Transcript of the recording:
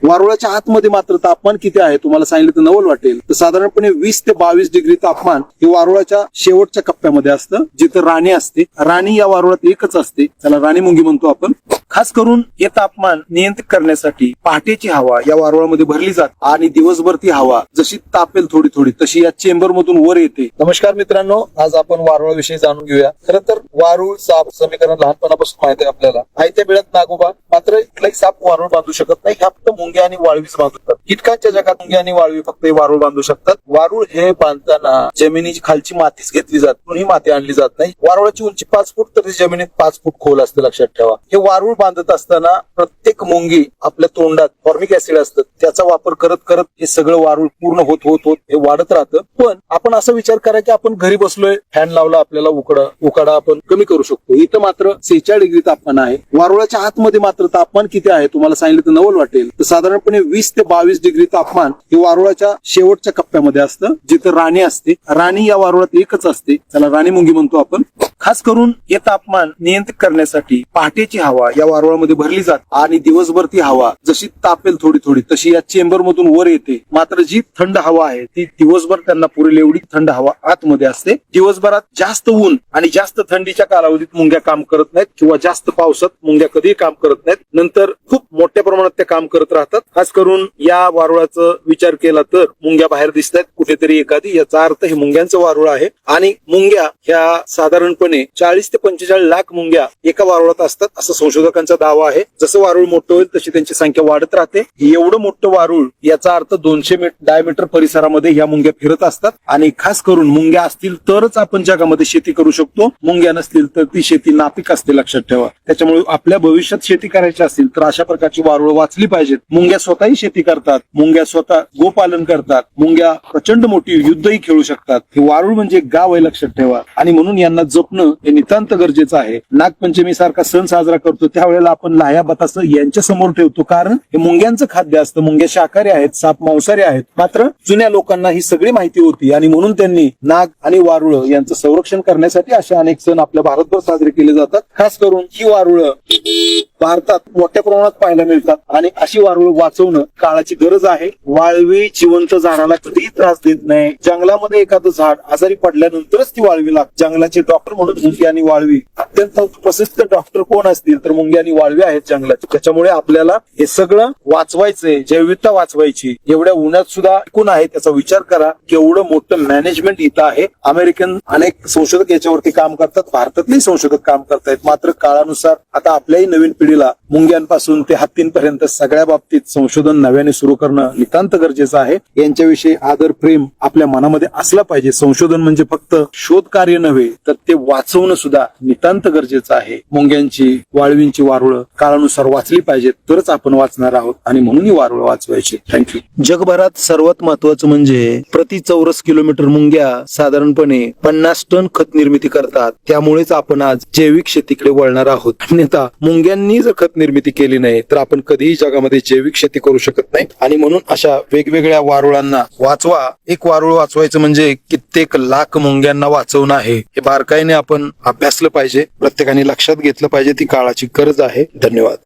वारुळाच्या आतमध्ये मात्र तापमान किती आहे तुम्हाला सांगितलं तर नवल वाटेल. तर साधारणपणे 20 ते 22 डिग्री तापमान हे वारुळाच्या शेवटच्या कप्प्यामध्ये असतं, जिथं राणी असते. राणी या वारुळात एकच असते, त्याला राणी मुंगी म्हणतो आपण. खास करून हे तापमान नियंत्रित करण्यासाठी पहाटेची हवा या वारुळामध्ये भरली जाते आणि दिवसभर ती हवा जशी तापेल थोडी थोडी तशी या चेंबर मधून वर येते. नमस्कार मित्रांनो, आज आपण वारुळाविषयी जाणून घेऊया. खरं तर वारुळ साप समीकरण लहानपणापासून माहिती आहे आपल्याला. आयत्या बिळात नागोबा, मात्र कुठलाही साप वारुळ बांधू शकत नाही. ह्या फक्त मुंग्या आणि वाळवीच बांधू शकतात. कीटकांच्या जगात मुंग्या आणि वाळवी फक्त हे वारुळ बांधू शकतात. वारुळ हे बांधताना जमिनीची खालची मातीच घेतली जात, कुणी माती आणली जात नाही. वारुळाची उंची 5 फूट तर जमिनीत 5 फूट खोल असते, लक्षात ठेवा. हे वारुळ बांधत असताना प्रत्येक मुंगी आपल्या तोंडात फॉर्मिक ऍसिड असतं, त्याचा वापर करत करत हे सगळं वारुळ पूर्ण होत होत होत हे वाढत राहतं. पण आपण असा विचार करा की आपण घरी बसलोय, फॅन लावला, आपल्याला उकाडा आपण कमी करू शकतो. इथं मात्र 46 डिग्री तापमान आहे. वारुळाच्या आतमध्ये मात्र तापमान किती आहे तुम्हाला सांगितलं तर नवल वाटेल. तर साधारणपणे 20 ते 22 डिग्री तापमान हे वारुळाच्या शेवटच्या कप्प्यामध्ये असतं, जिथं राणी असते. राणी या वारुळात एकच असते, त्याला राणी मुंगी म्हणतो आपण. खास करून हे तापमान नियंत्रित करण्यासाठी पहाटेची हवा या वारुळामध्ये भरली जाते आणि दिवसभर ती हवा जशी तापेल थोडी थोडी तशी या चेंबर मधून वर येते. मात्र जी थंड हवा आहे ती दिवसभर त्यांना पुरेल एवढी थंड हवा आतमध्ये असते. दिवसभरात जास्त ऊन आणि जास्त थंडीच्या कालावधीत मुंग्या काम करत नाहीत किंवा जास्त पावसात मुंग्या कधीही काम करत नाहीत. नंतर खूप मोठ्या प्रमाणात ते काम करत राहतात. खास करून या वारुळाचा विचार केला तर मुंग्या बाहेर दिसत आहेत कुठेतरी एखादी, याचा अर्थ हे मुंग्यांचं वारुळ आहे. आणि मुंग्या ह्या साधारणपणे 40 ते 45 लाख मुंग्या एका वारुळात असतात असं संशोधकांचा दावा आहे. जसं वारुळ मोठं होईल तशी त्यांची संख्या वाढत राहते. एवढं मोठं वारुळ याचा अर्थ 200 डायमीटर परिसरामध्ये ह्या मुंग्या फिरत असतात. आणि खास करून मुंग्या असतील तरच आपण जगामध्ये शेती करू शकतो, मुंग्या नसतील तर ती शेती नापीक असते, लक्षात ठेवा. त्याच्यामुळे आपल्या भविष्यात शेती करायची असेल तर अशा प्रकारची वारुळ वाचली पाहिजेत. मुंग्या स्वतःही शेती करतात, मुंग्या स्वतः गोपालन करतात, मुंग्या प्रचंड मोठी युद्धही खेळू शकतात. हे वारुळ म्हणजे गाव आहे, लक्षात ठेवा. आणि म्हणून यांना जपणं हे नितांत गरजेचं आहे. नागपंचमी सारखा सण साजरा करतो त्यावेळेला आपण लाह्या बतासं यांच्या समोर ठेवतो, कारण हे मुंग्यांचं खाद्य असतं. मुंग्या शाकाहारी आहेत, साप मांसाहारी आहेत. मात्र जुन्या लोकांना ही सगळी माहिती होती आणि म्हणून त्यांनी नाग आणि वारुळ यांचं संरक्षण करण्यासाठी असे अनेक सण आपल्या भारतभर साजरे केले जातात. खास करून ही वारुळ भारतात मोठ्या प्रमाणात पाहायला मिळतात आणि अशी वारुळ वाचवणं काळाची गरज आहे. वाळवी जिवंत झाडाला कधीही त्रास देत नाही. जंगलामध्ये एखादं झाड आजारी पडल्यानंतरच ती वाळवी लागते. जंगलाचे डॉक्टर म्हणून मुंगी आणि वाळवी अत्यंत प्रसिद्ध डॉक्टर कोण असतील तर मुंगी आणि वाळवी आहेत जंगलाचे. त्याच्यामुळे आपल्याला हे सगळं वाचवायचंय, जैविकता वाचवायची. एवढ्या उन्हात सुद्धा कोण आहे त्याचा विचार करा. केवढं मोठं मॅनेजमेंट इथं आहे. अमेरिकन अनेक संशोधक याच्यावरती काम करतात, भारतातले संशोधक काम करतायत. मात्र काळानुसार आता आपल्याही नवीन पिढीला मुंग्यांपासून ते हत्तींपर्यंत सगळ्या बाबतीत संशोधन नव्याने सुरू करणं नितांत गरजेचं आहे. यांच्याविषयी आदर प्रेम आपल्या मनामध्ये असला पाहिजे. संशोधन म्हणजे फक्त शोध कार्य नव्हे तर ते वाचवणं सुद्धा नितांत गरजेचं आहे. मुंग्यांची, वाळवींची वारुळ काळानुसार वाचली पाहिजेत तरच आपण वाचणार आहोत आणि म्हणून ही वारुळ वाचवायची. थँक्यू. जगभरात सर्वात महत्वाचं म्हणजे प्रति चौरस किलोमीटर मुंग्या साधारणपणे 50 टन खत निर्मिती करतात. त्यामुळेच आपण आज जैविक शेतीकडे वळणार आहोत. अन्यथा मुंग्यांनी जर खत निर्मिती केली नाही तर आपण कधीही जगामध्ये जैविक शेती करू शकत नाही. आणि म्हणून अशा वेगवेगळ्या वारुळांना वाचवा. एक वारुळ वाचवायचं म्हणजे कित्येक लाख मुंग्यांना वाचवणं आहे. हे बारकाईने आपण अभ्यासलं पाहिजे, प्रत्येकाने लक्षात घेतलं पाहिजे. ती काळाची गरज आहे. धन्यवाद.